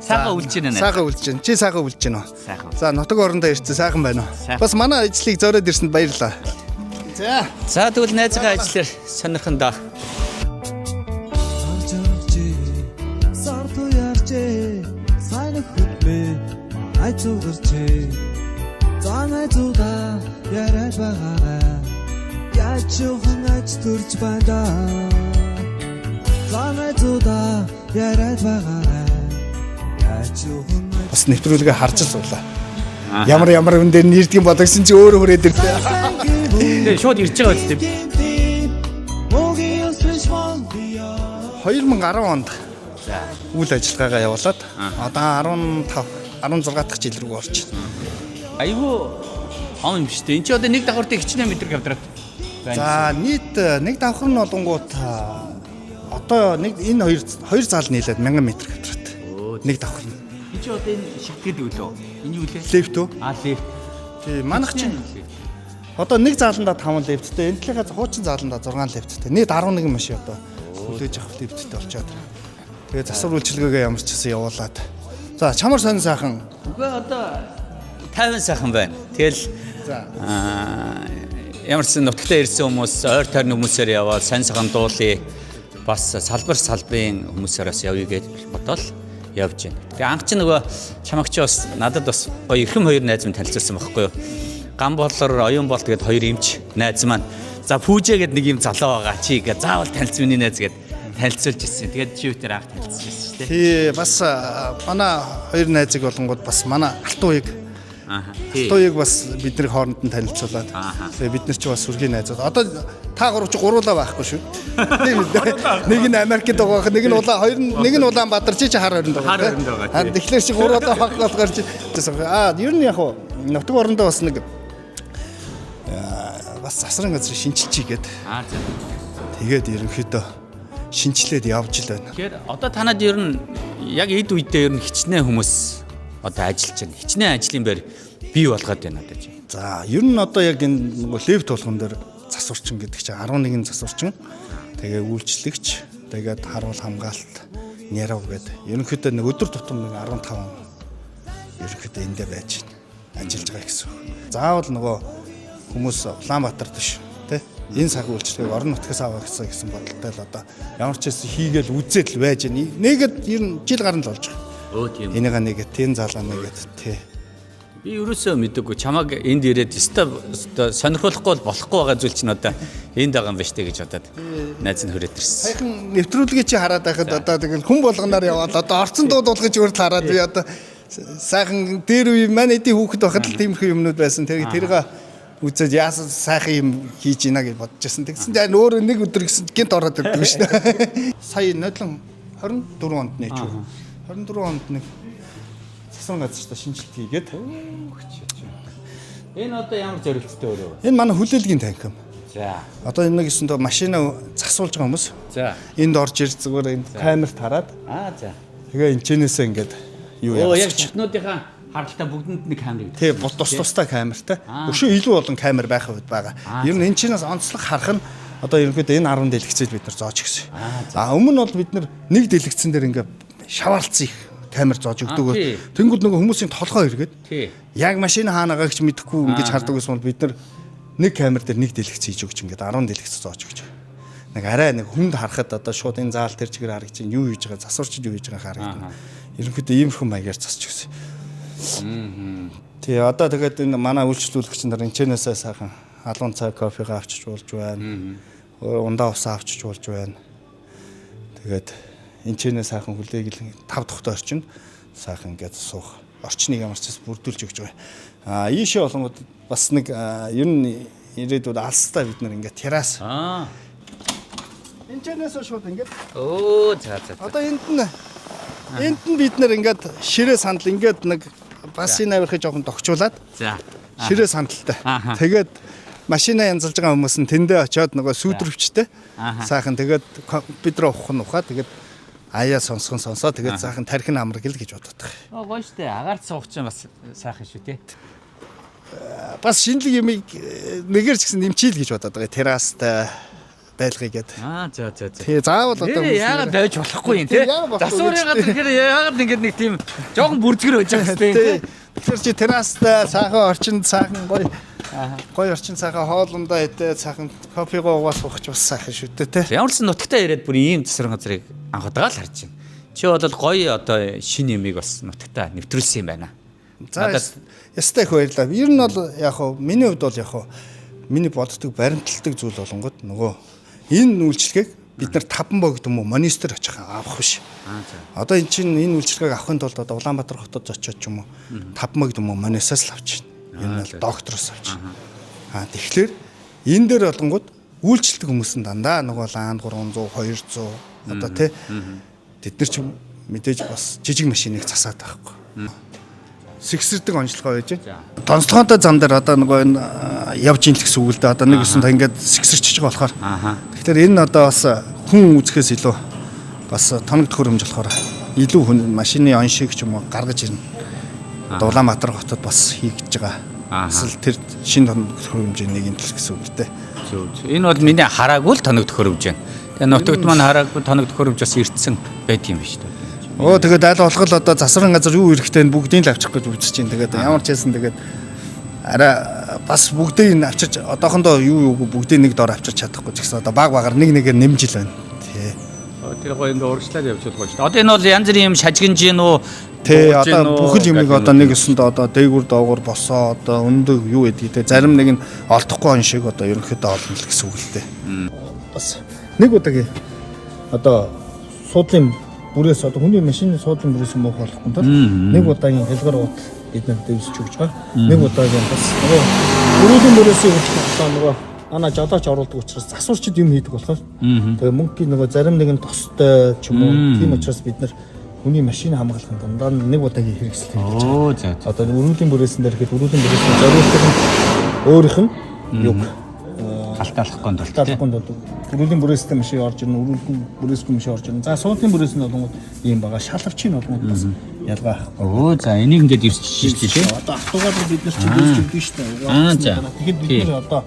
Сайхан үлж байна. Сайхан үлж байна. Чи сайхан үлж байна уу? Сайхан. За нутаг орондоо ирсэн сайхан байна уу? Бас манай ажлыг зориод ирсэнд баярлалаа. За тэгвэл найзынхаа ажлаар сонирхон доо. Сарту ярчээ сайн хөтлөө айцуурчээ цаанай зуда яраж байгаарай яаж юухан ач төрж байна цаанай зуда яраж байгаарай яаж юухан Бас нэвтрүүлгээ харж суулаа. Ямар хүн дээр нэрдэг юм бодогсон чи өөрөө хүрээд ирлээ. Тэгээ шууд ирж байгаа үстэй. 2010 онд үйл ажиллагаагаа явуулаад одоо 16 дахь жил рүү орж байна. Айгүй том юм шүү дээ. Энд чи одоо нэг давхартыг хичнээн метр квадрат байна. За нийт нэг давхар нь болонгууд одоо нэг энэ хоёр зал нийлээд 1000 м квадрат. Нэг давхар нь. Энд чи одоо энэ шат гэдэг үү лөө? Энэ юу лээ? Лефт үү? Лефт. Тий, манайх чинь одоо нэг зааландаа 5 лефттэй, энэтлийнхээ хуучин зааландаа 6 лефттэй. Нийт 11 машин одоо хүлээж авах лефттэй болчиход. Тэгээ засвар үйлчилгээгээ ямар ч гэсэн явуулаад. За чамар сонь сайхан. Үгүй одоо 50 сайхан байна. Тэгэл ямар ч нутагтаа ирсэн хүмүүс, ойр тойрны хүмүүсээр яваад сонь сайхан дуулыг бас салбарын хүмүүсээрээс явъя гэж бодоод явж байна. Тэгээ анх чи нөгөө чамагч бас надад бас гоё эрхэм хоёр найз минь танилцуулсан байхгүй юу? Ган боллоор оюун бол тэгээд хоёр эмч найз маань. За пүүжэ гэд нэг юм залуу байгаа чи гээ заавал танилцсан миний найз гэд танилцуулж ирсэн. Тэгээд чи үүтер анх танилцсан шүү дээ. Тий, бас манай хоёр найзыг болонгууд бас манай алтууыг алтууыг бас бидний хооронд нь танилцуулаад. Тэгээ бид нар ч бас сүргийн найзууд. Одоо та гурав ч гуруулаа байхгүй шүү. Нэг нь Америкт байгаа, нэг нь нэг нь Улаанбаатар чи хар хоринд байгаа. Тэгэхээр чи гуруулаа байхгүй болохоор чи ер нь яг нутаг орондоо бас нэг бас засрын газрыг шинжилчихье гээд. Тэгээд ерөнхийдөө шинжилээд явж л байна. Тэгэхээр одоо танад ер нь яг эд үедээ ер нь хичнээн хүмүүс одоо ажиллаж байна. Хичнээн ажлын байр бий болгоод байна одоо чи. За ер нь одоо яг энэ лефт болгон дээр засварчин гэдэг чинь 11 засварчин. Тэгээ үйлчлэгч, тэгээд харуул хамгаалалт, нярав гэдэг. Ерөнхийдөө нэг өдөр тутам нэг 15 ерөнхийдөө эндээ байж байна. Ажиллаж байгаа гэсэн. Заавал нөгөө хүмүүс Улаанбаатар дэш тий энэ цаг үйлчлэгийг орон нутгаас авах гэсэн бодолтой л одоо ямар ч хэсэг хийгээл үзээд л байж байна. Нэгэд ер нь жил гарна л болж байгаа. Тийм. Энийга нэгэд тэн залаа нэгэд тий. Би ерөөсөө мэдээгүй чамаг энд ирээд өстой сонирхолтой болохгүй байгаа зүйл чинь одоо энд байгаа юм байна штэ гэж бодоод найз нь хүрээд ирсэн. Сайхан нэвтрүүлгээ чи хараад байхад одоо тэгэл хүн болгоноор яваад одоо орцон дуудуулгаж өөрт хараад би одоо сайхан дээр үе манай эдийн хүүхэд байхад л тиймэрхүү юмнууд байсан. Тэрийг үзээд яасан сайхан юм хийж ийна гэж бодож байсан. Тэгсэн чинь өөр нэг өдөр гисэн гинт ороод ирдэг шүү дээ. Сая нодлон 24 онд нэ ч. 24 онд нэг засвар газарт шинжилт хийгээд. Энэ одоо ямар зорилттой өөрөө? Энэ манай хүлээлгийн танхим. За. Одоо энэ гэсэн доо машина засуулж байгаа хүмүүс. За. Энд орж ирж зүгээр энэ камерт хараад. За. Тэгээ энэчнээсээ ингээд юу яах вэ? Яг чатнуудынхаа харалтаа бүгдэнд нэг камер гэдэг. Тий, тус-тустай камертай. Өшөө илүү олон камер байх үед байгаа. Ер нь энэ чинээс онцлог харах нь одоо ерөнхийдөө энэ 10 дэлгэцээд бид нар зоож гисэн. Өмнө нь бол бид нар нэг дэлгэцэн дээр ингээд шаваалцсан их камер зоож өгдөг. Тэнгүүд нөгөө хүмүүсийн толгой эргээд. Яг машин хаанагаа гэж мэдэхгүй ингэж хардаг гэсэн бол бид нар нэг камер дээр нэг дэлгэц хийж өгч ингээд 10 дэлгэц зоож өгч. Нэг арай нэг хүнд харахад одоо шууд энэ заал тэр чигээр харагч юу хийж байгаа засварчд юу хийж байгаа харагдана. Ерөнхийдөө иймэрхүү маягаар засч өгсөн. Тий, одоо тэгээд энэ манай үйлчлүүлэгч нар энэчнээсээ сайхан алуун цай кофегаа авчиж болж байна. Ундаа усаа авчиж болж байна. Тэгээд энэчнээ сайхан хүлээгээл 5 дахь орчинд сайхан ингээд суух. Орчныг ямар ч бүрдүүлж өгч байгаа. Ийшээ болонгод бас нэг ер нь ирээдүйд алстай бид нар ингээд террас. Энэчнээс шууд ингээд. За. Одоо энд нь бид нар ингээд ширээ сандал ингээд нэг бас энэ авирхыг жоохон тогчуулаад. За. Ширээ сандалтай. Тэгээд машина янзалж байгаа хүмүүс нь тэндээ очиод нөгөө сүйдрөвчтэй. Сайхан тэгээд компьютер ухаа тэгээд аяа сонсоо тэгээд сайхан тархин амраг л гэж бодоод байгаа. Гоё штэ. Агаарт суух чинь бас сайхан шүү тий. Бас шинэлэг юмыг нэгээр ч гэсэн нэмчийл гэж бодоод байгаа. Террастай байлгая гээд. За. Тий заавал одоо яагаад байж болохгүй юм те. Засварын газар гэхээр яагаад ингэж нэг тийм жоохон бүрзгэр байж байгаа тий. Тэгэхээр чи террастай сайхан орчинд сайхан гоё орчин сайхан хоолундаа идэ сайхан кофего уугаас бас сайхан шүү дээ те. Ямар ч нутагтаа ирээд бүр ийм засварын газрыг анх удаа л харж байна. Чи бол гоё одоо шинэ юмыг бас нутагтаа нэвтрүүлсэн юм байна. За ястай их баярлаа. Ер нь бол яг хуу миний хувьд бол яг хуу миний боддог баримталдаг зүйл болонгод нөгөө энэ үйлчлэгийг бид нар 5 богд юм уу монстер очих авах биш. Одоо эн чинь энэ үйлчлэгийг авахын тулд одоо Улаанбаатар хотод очиод ч юм уу 5 богд юм уу монстероос л авч байна. Энэ бол доктороос авч. Тэгэхээр энэ дээр болонгод үйлчлдэг хүмүүс нь дандаа нөгөө лаанд 300 200 одоо тий тэд нар ч мэдээж бас жижиг машиныг засаад байхгүй. Сэгсэрдэг онцлогоо байж байна. Тонцлогоотой зам дээр одоо нөгөө энэ явж ийн л гэсэн үг л дээ. Одоо нэг өсөн та ингээд сэгсэрчж байгаа болохоор. Тэгэхээр энэ одоо бас хүн үзэхээс илүү бас тоног төхөөрөмж болохоор илүү хүн машины он шиг ч юм уу гаргаж ирнэ. Одоо Улаанбаатар хотод бас хийгдэж байгаа. Эсвэл тэр шинэ тоног төхөөрөмжийн нэг юм л гэсэн үг л дээ. Энэ бол миний хараагүй л тоног төхөөрөмж байна. Тэгээ нутагт маань хараагүй тоног төхөөрөмж бас ирдсэн байт юм биш үү? Тэгээд аль болох л одоо засварын газар юу ирэхтэй бүгдийг л авчих гэж үзэж чинь. Тэгээд ямар ч хэлсэн тэгээд арай бас бүгдийг нь авчирч одоохондоо юу бүгдийг нэг дор авчирч чадахгүй ч гэсэн одоо баг-багаар нэг-нэгээр нэмж ил байна. Тий. Тэр гоё ингээ урагшлаад явж байгаа шүү дээ. Одоо энэ бол янз бүрийн юм шажигнж гин үү? Тий, одоо бүхэл юмыг одоо нэг өсөнд одоо дээгүр доогуур босоо одоо өндөг юу гэдгийг те зарим нэг нь олдохгүй он шиг одоо ерөнхийдөө олно л гэсэн үг л дээ. Бас нэг удаагийн одоо суудлын бүрээс одоо хүний машины суудлын бүрээс муу болохгүй тул нэг удаагийн хэлгэр удаа бид нар дэвсэж өгч байгаа. Нэг удаагийн бас нөгөө өрөөлийн бүрээс өгч нөгөө ана жолооч оруулдаг учраас засварчд юм хийдэг болохоор тэгээ мөнгөний нөгөө зарим нэгэн тостой ч юм уу тийм учраас бид нар хүний машин хамгаалахын дундаа нэг удаагийн хэрэгсэл хийж байгаа. Одоо өрөөлийн бүрээсэн дээр ихэд өрөөлийн бүрээсэн зориултыг нь өөрийнх нь юг алтаалахгүй тул өрөөлийн бүрээстэй машин орж ирнэ, өрөөлийн бүрээсгүй машин орж ирнэ. За суудлын бүрээс нь болгоод ийм байгаа. Шалавчийн болгоод бас ялгаа ахгүй. За энийг ингээд ирчихэж тий. Одоо автогаар бид нар чинь дүүсч өгдөө шүү дээ. Тэгэхээр бид нар одоо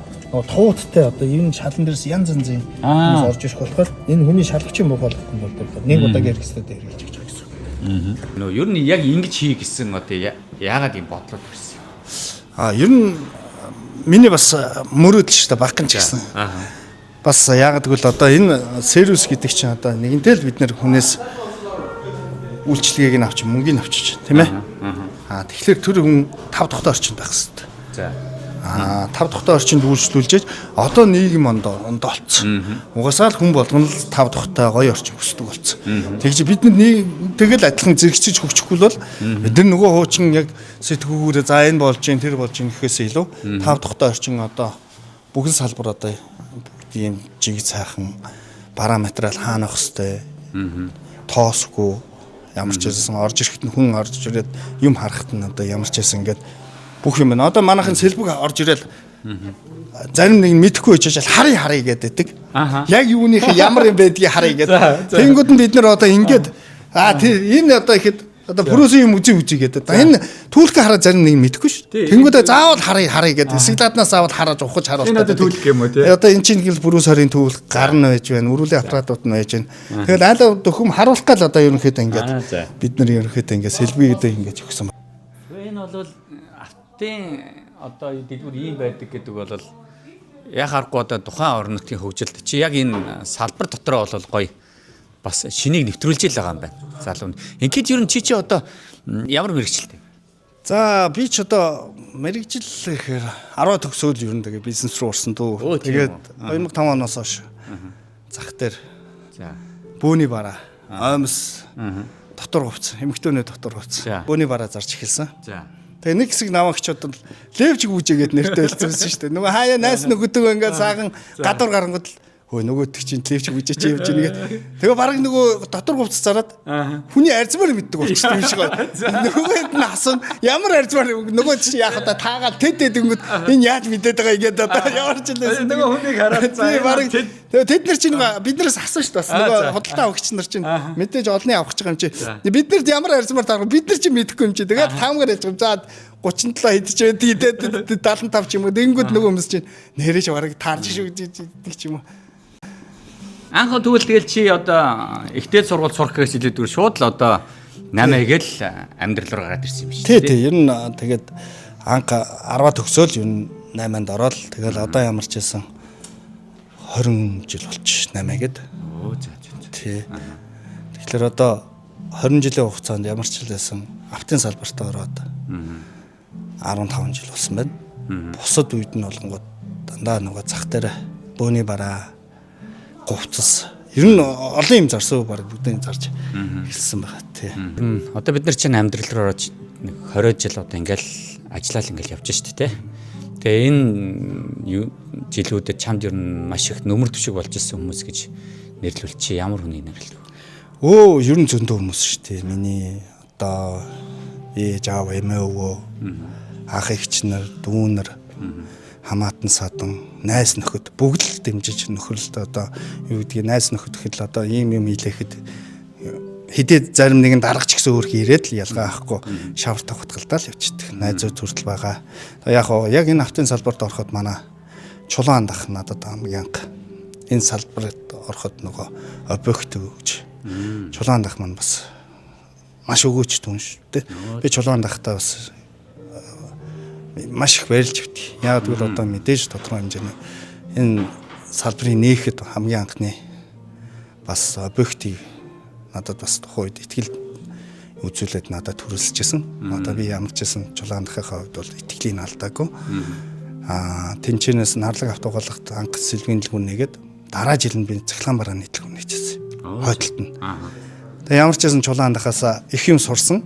тууттай одоо энэ шалан дээрс янз янзын хүмүүс орж ирэх болохоор энэ хүний шалавчийн муу болохгүй болдог. Нэг удаагийн хэрэгсэлтэй хэрэгжиж байгаа гэсэн үг. Нөө ер нь яг ингэж хий гэсэн одоо яагаад юм бодлоо гэсэн. Ер нь миний бас мөрөөдөл шүү дээ багхан ч гэсэн. Бас яагаад гэвэл одоо энэ сервис гэдэг чинь одоо нэгэнтээ л бид нэр хүнээс үйлчлэгийг нь авч мөнгөний авчиж тийм ээ. Тэгэхээр тэр хүн 5 дахь орчинд байх хэрэгтэй. За. 5 дахь орчинд үйлчлүүлж одоо нийгэм ондоолцсон. Угаасаа л хүн болгоно л 5 дахьтай гоё орчин хүсдэг болсон. Тэгж бид нар тэгэл адилхан зэрэгцэж хөгжихгүй бол бид нар нөгөө хуучин яг сэтгүүрээ за энэ болж гин тэр болж гин гэхээс илүү 5 дахьтай орчин одоо бүхэл салбар одоо ийм жиг цаахан параметрал хаана авах хэвтэй тоосгүй ямар ч байсан орж ирэхэд нь хүн орж ирээд юм харахад нь одоо ямар ч байсан ингээд бүх юм байна. Одоо манайхын сэлбэг орж ирэл зарим нэг нь мэдэхгүй байж харъя гэдэг. Яг юуных ямар юм байдгийг харъя гэдэг. Тэнгүүд нь бид нар одоо ингээд энэ одоо ихэд одоо бүрөөсөө юм үзье гэдэг. Энэ түүлхээ хараа зарим нэг нь мэдэхгүй шүү. Тэнгүүдээ заавал харъя гэдэг. Эсэгладнаас заавал хараад ухаж харуулдаг. Энэ одоо түүлх юм уу тий? Одоо энэ чинь гэл бүрөөс харийн түүлх гарна байж байна. Өрүүлийн аппаратууд нь байж байна. Тэгэл аль дөхөм харуулах гал одоо ерөнхийдөө ингээд бид нар ерөнхийдөө ингээд сэлбэг гэдэг ингээд өгсөн. Энэ бол автын одоо дэлгүүр ийм байдаг гэдэг бол яг харахгүй одоо тухайн орон нутгийн хөгжилд чи яг энэ салбар дотроо бол гоё бас шинийг нэвтрүүлж л байгаа юм байна. Залуу. Ингээд ер нь чи одоо ямар мэрэгчлээ? За би ч одоо мэрэгжил гэхээр 10 төгсөөл ер нь тэгээ бизнес руу орсон дөө. Тэгээд 2005 оноос хойш зах дээр бөөний бараа, оймс, дотор хувцас, эмэгтэйний дотор хувцас, бөөний бараа зарж эхэлсэн. Тэгээ нэг хэсэг намаагч одоо левж гүжээгээд нэртэй хэлсэн шүү дээ. Нөгөө хаяа найс нөгөөдөө ингээд саахан гадуур гарангууд хөө нөгөөдөг чинь левж гүжээч явж ийнэ. Тэгээ бараг нөгөө дотор хувцас зараад хүний арзмаар мэддэг болчихсон юм шиг байна. Нөгөөд нь хасан ямар арзмаар нөгөө чинь яах вэ таагаад тэд дэнгүүд энэ яаж мэдээд байгаа ингээд одоо ямар ч юм нөгөө хүнийг хараад заа бараг тэд нар чинь биднээс хасан шүү дээ. Нөгөө худалдаа авагч нар чинь мэдээж олны авах гэж байгаа юм чи. Бид нарт ямар арзмаар таарах бид нар чинь мэдэхгүй юм чи. Тэгээд таамгаар яж байгаа. За 37 хэдэж байдаг 75 ч юм уу. Дэнгүүд нөгөө хүмүүс чинь нэрэж бараг таарч шүү гэдэг ч юм уу. Анх тэгвэл тэгэл чи одоо ихтэй сургууль сурах гэхээс илүүгээр шууд л одоо 8 хийгээл амьдрал руу гараад ирсэн юм биш үү? Тий. Ер нь тэгээд анх 10 төгсөөл ер нь 8-нд ороод тэгэл одоо ямар ч байсан 20 жил болчих 8 гээд. Оо за. Тий. Тэгэхээр одоо 20 жилийн хугацаанд ямар ч хэлсэн автын салбарт ороод 15 жил болсон байна. Бусад үед нь болгонгод дандаа нөгөө зах дээр бөөний бараа, говцс ер нь олон юм зарсан баг бүгдийг зарж эхэлсэн байгаа тий. Одоо бид нар чинь амьдрал руу ороод 20 жил одоо ингээл ажиллаад ингээл явж штэ тий. Тэгээ энэ жилүүдэд чамд ер нь маш их нөмөр төвшиг болж ирсэн хүмүүс гэж нэрлүүл чи ямар хүний нэрлэв? Ер нь зөндөө хүмүүс шүү дээ. Миний одоо ээж аав эмээ өвөө ах эгч нар дүүнэр хамаатан садан найз нөхөд бүгд л дэмжиж нөхөрлөлт одоо юу гэдгийг найз нөхөд гэхэд л одоо ийм юм хийлэхэд хэдий зарим нэгэн даргач гэсэн өөрхий ирээд л ялгаа авахгүй шавар тавхатгалдаа л явчихдаг. Найзууд хүртэл байгаа. Яг энэ автын салбарт ороход манай чулаан дах надад хамгийн анх энэ салбарт ороход нөгөө объект өгч чулаан дах маань бас маш өгөөч түн шүү дээ. Би чулаан дахтаа бас маш их баярлж өгдөг. Яг тэгвэл одоо мэдээж тодорхой хэмжээний энэ салбарын нээхэд хамгийн анхны бас объектыг надад бас тухайн үед ихтгэл үзүүлээд надад төрөлсөжсэн. Одоо би ямар ч гэсэн чулаан дахихаа хувьд бол итгэлийг алдаагүй. Тэнчэнээс нарлаг автоголгот анх сэлгийн дэлгүүр нэгээд дараа жил нь би цахилгаан барааны дэлгүүр нээжсэн. Хойдолт нь. Тэгээ ямар ч гэсэн чулаан дахаасаа их юм сурсан.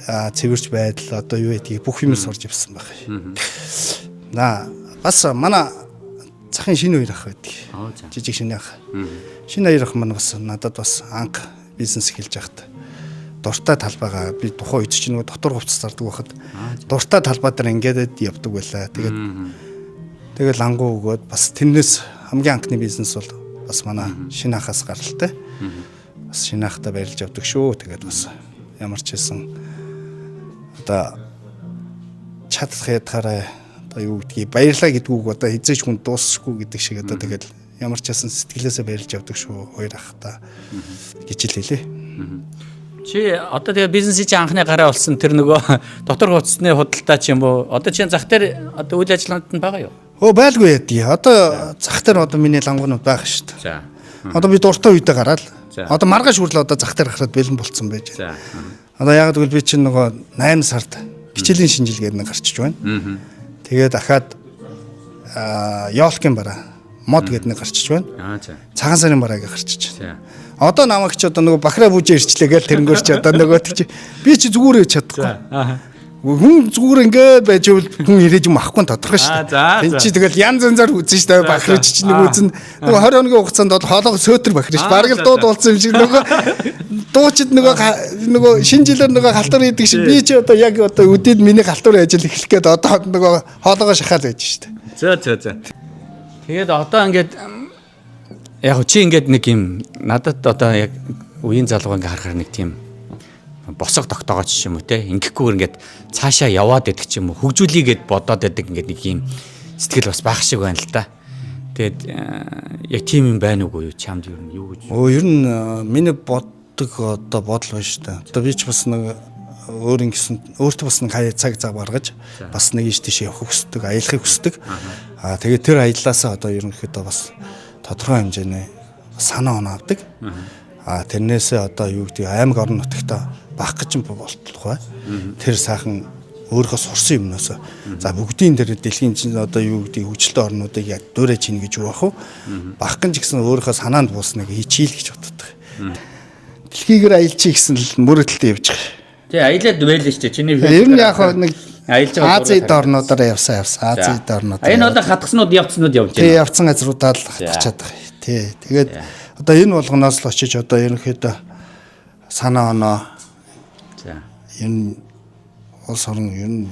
Цэвэрч байдал одоо юу гэдгийг бүх юм сурж явсан байх. Бас манай захын шинэ хоёр ах байдаг. Жижиг шинэ ах. Шинэ хоёр ах маань бас надад бас анх бизнес эхэлж байхад дуртай талбайгаа би тухайн үед чинь нөгөө дотор хувцас зардаг байхад дуртай талбай дээр ингээд явдаг байлаа. Тэгээд лангуу өгөөд бас тэрнээс хамгийн анхны бизнес бол бас манай шинэ ахаас гаралтай. Бас шинэ ахтай баярлж явдаг шүү. Тэгээд бас ямар ч хэлсэн одоо чадах ядахаараа одоо юу гэдгийг баярлаа гэдгүүг одоо хизээч хүн дуусахгүй гэдэг шиг одоо тэгэл ямар ч хэлсэн сэтгэлээсээ баярлж явдаг шүү хоёр ахтай гэж л хэлээ. Чи одоо тэгээ бизнесийн чи анхны гараа болсон тэр нөгөө дотор хувцсны худалдаа ч юм уу одоо чи зах дээр одоо үйл ажиллагаанд нь байгаа юу? Байлгүй яадий. Одоо зах дээр одоо миний лангуунууд байгаа шүү дээ. За. Одоо би дуртай үедээ гараад одоо маргааш хүртэл одоо зах дээр гараад бэлэн болцсон байж. За. Одоо яг тэгвэл би чинь нөгөө 8 сард хичээлийн шинжилгээд нэг гарчиж байна. Тэгээ дахиад ёолкын бараа мод гэдэг нэг гарчиж байна. Цагаан сарын барааг гарчиж байна. Одоо намайг ч одоо нөгөө бахраа бүжээ ирчлээ гээл тэрнгөр чи одоо нөгөө чи би чи зүгээр хийж чадахгүй. Хүн зүгээр ингээд байж бол хүн ирээд юм авахгүй тодорхой шүү дээ. Энд чи тэгэл янз янзаар үзэн шүү дээ. Бахраж чи нэг үзэн нөгөө 20 хоногийн хугацаанд бол хоолоо сөөтөр бахраж ш. Бараг л дууд уулсан юм шиг нөгөө дуучид нөгөө шинэ жилээр нөгөө халтар хийдэг шиг би чи одоо яг одоо өдөөд миний халтар ажил эхлэх гээд одоо нөгөө хоолоогоо шахаад байж шүү дээ. За. Тэгээд одоо ингээд яг чи ингээд нэг юм надад одоо яг үеийн залууга ингээд харахаар нэг тийм босго тогтоогооч юм уу те ингэхгүйгээр ингээд цаашаа яваад идэх ч юм уу хөгжүүлийгээд бодоод байдаг ингээд нэг юм сэтгэл бас байх шиг байна л да. Тэгээд яг тийм юм байна уугүй юу чамд ер нь юу гэж? Ер нь миний боддог одоо бодол байна шүү дээ. Одоо би ч бас нэг өөртөө бас нэг хаяа цаг зав гаргаж бас нэг ийш тийш явах хүсдэг, аялахыг хүсдэг. Тэгээд тэр аяллаасаа одоо ерөнхийдөө бас тодорхой хэмжээний санаа оноо авдаг. Тэрнээсээ одоо юу гэдэг аймаг орон нутагта бах гэж юм болтолгүй. Тэр сайхан өөрийнхөө сурсан юмнаас за бүгдийн дээр дэлхийн чинь одоо юу гэдэг хөгжилтэй орнуудыг яг дуурайж ийн гэж юу ах вэ? Бах гэж гисэн өөрийнхөө санаанд буусныг хийчихил гэж боддог. Дэлхийгээр аялчих гэсэн л мөрөдөлтөд явж байгаа. Тий аялаад байлаа шүү дээ. Чиний ер нь яг нэг аялж байгаа Азид орнуудаар явсан. Азид орнууд. Энэ одоо хатгаснууд явцснууд явж байна. Тий явцсан газруудаа л хатгачаад байгаа. Тий тэгээд одоо энэ болгоноос л очиж одоо ерөнхийдөө санаа оноо энэ улс орн ер нь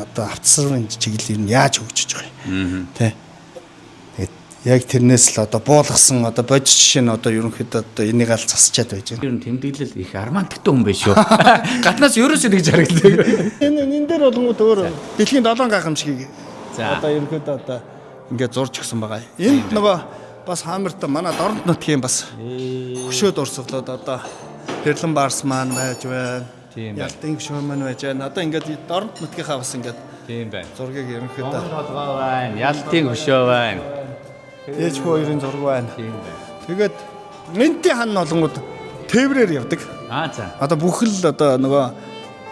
одоо автосрын чиглэл ер нь яаж хөгжиж байгаа юм. Тий. Тэгээд яг тэрнээс л одоо буулгасан одоо бодис жишээ нь одоо ерөнхийдөө одоо энийг аль засчаад байж байна. Ер нь тэмдэглэл их арманттай хүн байж шүү. Гаднаас ерөөсөө тэгж харагддаг. Энэ дээр болгонгууд өөр дэлхийн 7 гайхамшигыг одоо ерөнхийдөө одоо ингээд зурж өгсөн байгаа. Энд нөгөө бас хаамарт манай Дорнод нутгийн бас хөшөөд урсгалууд одоо Хэрлэн Барс маань байж байна. Тийм байна. Ялтын хөшөө маань байж байна. Одоо ингээд Дорнод нутгийнхаа бас ингээд Тийм байна. зургийг ерөнхийдөө Толгой байна. Ялтын хөшөө байна. ээж хүү хоёрын зураг байна. Тийм байна. Тэгээд Минтийн хан олонгууд тээврээр явдаг. За. Одоо бүх л одоо нөгөө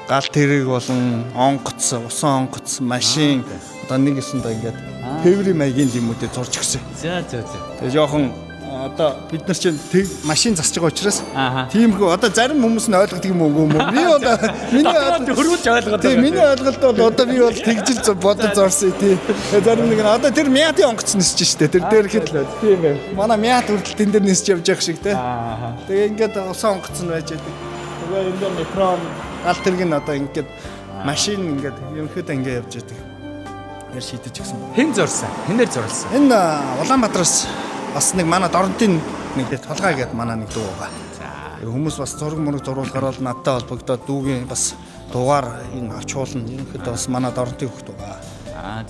гал тэрэг болон онгоц, усан онгоц, машин одоо нэг гэсэндээ ингээд тээврийн маягийн лимүүдээ зурж өгсөн. За. Тэгээ жоохон одоо бид нар чинь машин засаж байгаа учраас Ааха. тиймхүү одоо зарим хүмүүс нь ойлгодог юм уу? Би бол миний хөргүүлж ойлгоод тийм миний ойлголт бол одоо би бол тэгжил бодож зорсон тий. Зарим нэг нь одоо тэр мяатын онгоц нисэж штэ. Тэр дээр хэд тийм ээ. Манай мят хүртэл тэн дээр нисэж явж явах шиг тий. Тэгээ ингээд усан онгоц нь байж байдаг. Тэгээ энэ дээр метрон аль тэрэг нь одоо ингээд машин ингээд ерөнхийдөө ингээд явж байдаг. Яа шийдэж гисэн. Хэн зурсан? Хэнээр зурласан? Энэ Улаанбаатараас бас нэг манай Дорнодын нэг толгой гэдэг манай нэг дуу байгаа. За. Хүмүүс бас зураг мөрөг зурулахаар бол надтай холбогдоод дүүгийн бас дугаар энэ авч уулна. Ерөнхийдөө бас манай Дорнодын хөх байгаа.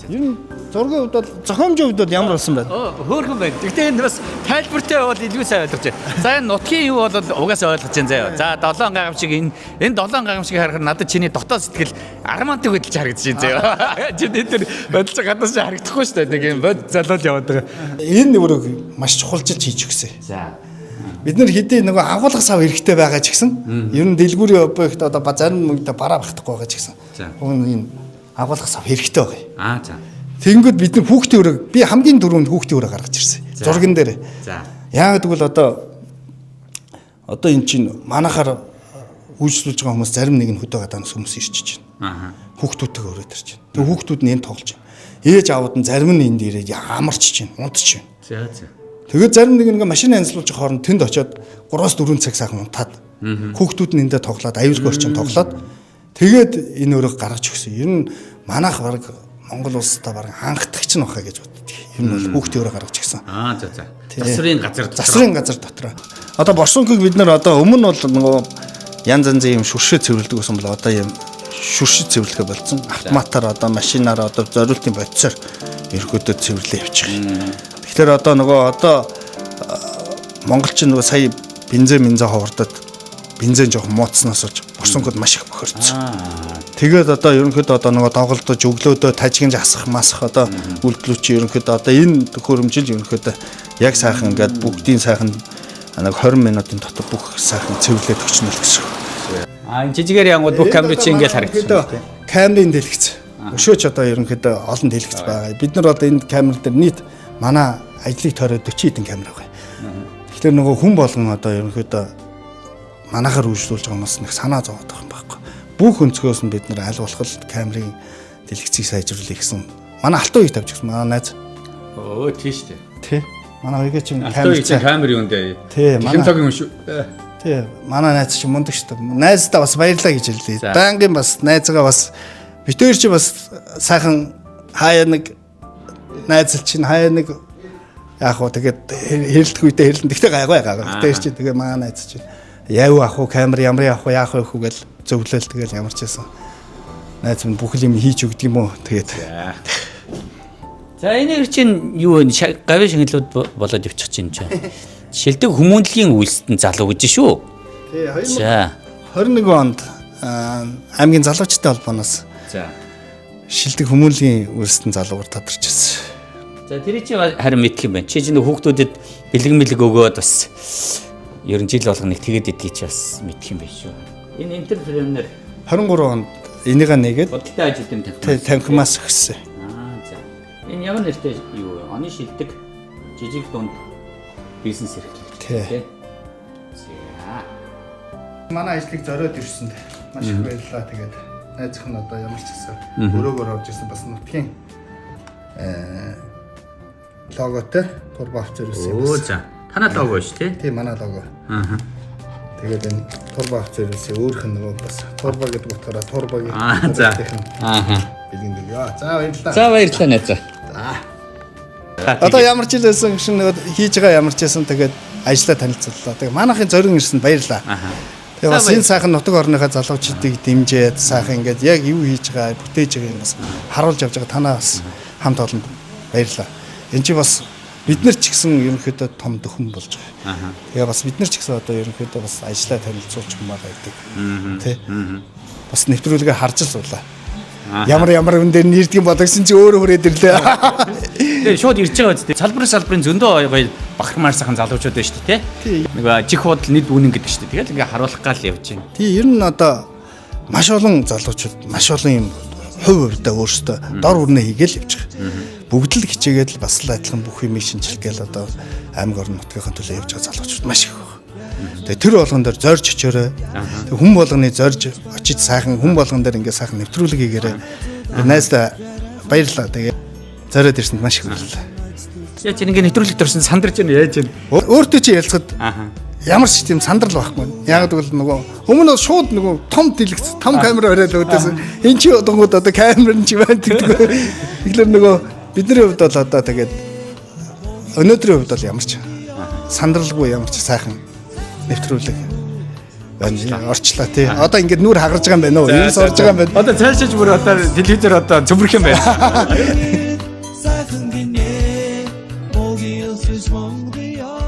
Ер нь зургийн хувьд бол зохиомжийн хувьд бол ямар болсон бэ? Хөөрхөн байна. Гэхдээ энэ бас тайлбартай бол илүү сайн ойлгож байна. За энэ нутгийн юу бол угаасаа ойлгож байна заяа. За 7 гагамшиг энэ 7 гагамшиг харахаар надад чиний дотоод сэтгэл армантик хөдөлж харагдаж байна заяа. Чиний тэр бодож гадаас харагдахгүй шүү дээ. Нэг юм бод залуул яваад байгаа. Энэ нүрийг маш чухалчилж хийж өгсөн. За. Бид нар хэдий нөгөө агуулга сав хэрэгтэй байгаа ч гэсэн ер нь дэлгүүрийн объект одоо зарим мөнгөд бараа багтахгүй байгаа ч гэсэн. Энэ агуулга сав хэрэгтэй байгаа. За. Тэгэнгүүт бид нар хүүхдийн өрөөг би хамгийн дөрөнд хүүхдийн өрөө гаргаж ирсэн. Зурган дээр. За. Яг тэгвэл одоо эн чинь манахаар үйлчлүүлж байгаа хүмүүс зарим нэг нь хөдөө гадаанаас хүмүүс ирчихэж байна. Хүүхдүүдтэйгээ өрөөд ирж байна. Тэгээ хүүхдүүд нь энд тоглож байна. Ээж аауд нь зарим нь энд ирээд амарч байна, унтж байна. За. Тэгээд зарим нэг ингээ машин анзлуулж байгаа хооронд тэнд очиод 3-4 цаг сайхан унтаад хүүхдүүд нь эндээ тоглоод аюулгүй орчин тоглоод тэгээд энэ өрөөг гаргаж өгсөн. Ер нь манайх баг Монгол улстай баг анхдагч нь баха гэж боддог. Ер нь бол хүүхдийн өрөө гаргаж өгсөн. За. Засрын газар дотор. Одоо борсонкыг бид нар одоо өмнө бол нөгөө янз янзын юм шүршээ цэвэрлдэг гэсэн бол одоо юм шүршээ цэвэрлэхэ болсон. Автоматар одоо машинаар одоо зориултын бодисоор ерөөдөө цэвэрлээ явчих. Тэгэхээр одоо монголчин нөгөө сая бензин ховордод бензин жоохон мууцснаас болж борсонкод маш их бохирцсон. Тэгээд одоо ерөнхийдөө одоо нөгөө доголдож өглөөдөө тажигнж асах масах одоо үйлдэлүүч ерөнхийдөө одоо энэ төхөөрөмжил ерөнхийдөө яг сайхан ингээд бүгдийн сайхан нэг 20 минутын дотор бүх сайхан цэвэрлээд өгчнө л гэсэн. Энэ жижигээр янгууд бүх камер чи ингээд харагдсан. Камерын дэлгэц. Өшөөч одоо ерөнхийдөө олон дэлгэц байгаа. Бид нар одоо энэ камер дээр нийт манай ажлыг тойроод 40 хэдэн камер байгаа. Тэгэхээр нөгөө хүн болгон одоо ерөнхийдөө манахаар үйлчлүүлж байгаа хүмүүс нэг санаа зовоод байгаа юм байхгүй. Бүх өнцгөөс нь бид нар аль болох камерын дэлгэцийг сайжруулах гэсэн. Манай алтан үеийг тавьж гисэн манай найз. Тийш дээ. Тий. Манай үеийг чинь камер юм дээ. Тий. Манай цагийн шүү. Тий. Манай найз чинь мундаг шүү дээ. Найздаа бас баярлаа гэж хэллээ. Байнгын бас найзгаа бас битээр чи бас сайхан хаяа нэг найзл чинь хаяа нэг яг хоо тэгээд хэрэлдэх үедээ хэрэлдэн. Тэгтээ гайгүй байгаа. Битээр чи тэгээ манай найз чинь яв ах уу камер ямар явах вэ яах вэ гэл зөвлөөл тэгэл ямар ч байсан. Найз минь бүх юм хийж өгдөг юм уу тэгээд. За энэ чинь юу вэ? Гавь шингэлүүд болоод явчих чинь ч. Шилдэг хүмүүнлэгийн үйлсэд залуу гэж шүү. Тий 2021 онд аймгийн залуучтай холбооноос шилдэг хүмүүнлэгийн үйлсэд залуугаар тодорч ирсэн. За тэр чинь харин мэдх юм байна. Чи чинь хүүхдүүдэд бэлэг өгөөд бас ерөн жил болгоныг тэгээд идэх чи бас мэдх юм байна шүү. Энэ интерференер 23 онд энийгээ нэгээд бодолтой ажилтны танхимаас өгсөн. За. Энэ яг нэртэй юу вэ? Оны шилдэг жижиг дунд бизнес эрхлэлт. Тий. За. Манай ажлыг зориод ирсэнд маш их баярлалаа. Тэгээд найзх нь одоо ямар ч гэсэн өрөөгөр орж ирсэн бас нутгийн логотой турба авч ирсэн юм байна. За. Танай лого шүү тий? Тий, манай лого. Тэгээд энэ турба авч ирсэн өөрх нь нөгөө бас турба гэдэг утгаараа турбагийн бэлгэндэг. За баярлалаа. За баярлалаа найзаа. За. Одоо ямар ч хэлсэн шин нөгөө хийж байгаа ямар ч байсан тэгээд ажиллаа танилцууллаа. Тэгээд манайхын зориг ирсэнд баярлалаа. Тэгээд бас энэ сайхан нутаг орныхаа залуучдыг дэмжиж сайхан ингээд яг юу хийж байгаа бүтээж байгаа юм бас харуулж авч байгаа танаа бас хамт олонд баярлалаа. Энд чи бас бид нар ч гэсэн ерөнхийдөө том дөхөн болж байгаа. Тэгээ бас бид нар ч гэсэн одоо ерөнхийдөө бас ажиллаа танилцуулж юмаа байдаг. Тэ. Бас нэвтрүүлгээ харж л суулаа. Ямар үн дээр нэрдэг юм бодогсон чи өөрөө хүрээд ирлээ. Тэгээ шууд ирж байгаа үстэй. Салбарын зөндөө гоё бахармаар сайхан залуучууд байна шүү дээ, тий. Нэг чих худал нийт үнэн гэдэг шүү дээ. Тэгэл ингээ харуулах гал явж байна. Тий, ер нь одоо маш олон залуучууд маш олон юм хувьдаа өөрсдөө дор үрнээ хийгээл явж байгаа. Бүгд л хичээгээд л бас л адилхан бүх юмыг шинжилгээл одоо аймаг орон нутгийн төлөө явж байгаа залуучууд маш их байна. Тэгээ тэр болгон дээр зорж очиорой. Тэг хүн болгоны зорж очиж сайхан хүн болгон дээр ингээ сайхан нэвтрүүлэг хийгээрэй. Найстай баярлалаа. Тэгээ зориод ирсэнд маш их баярлалаа. Яа чи ингээ нэвтрүүлэг дөрсөн сандарч байна яаж байна? Өөртөө чи ярилцахад ямар ч тийм сандрал байхгүй. Яг гэвэл нөгөө өмнө шууд нөгөө том дэлгэц том камер бариад өөдөөс энэ чи одонгууд одоо камер нь чи байна гэдэг. Тэгэхээр нөгөө бидний хувьд бол одоо тэгээд өнөөдрийн хувьд бол ямар ч сандралгүй ямар ч сайхан нэвтрүүлэг байна. Орчлаа тий. Одоо ингээд нүур хагарж байгаа юм байна уу? Ерөөс орж байгаа юм байна. Одоо цаашаач бүр одоо телевизээр одоо цөмрөх юм байна. сайхан гинэ могийн өсөж Монголиа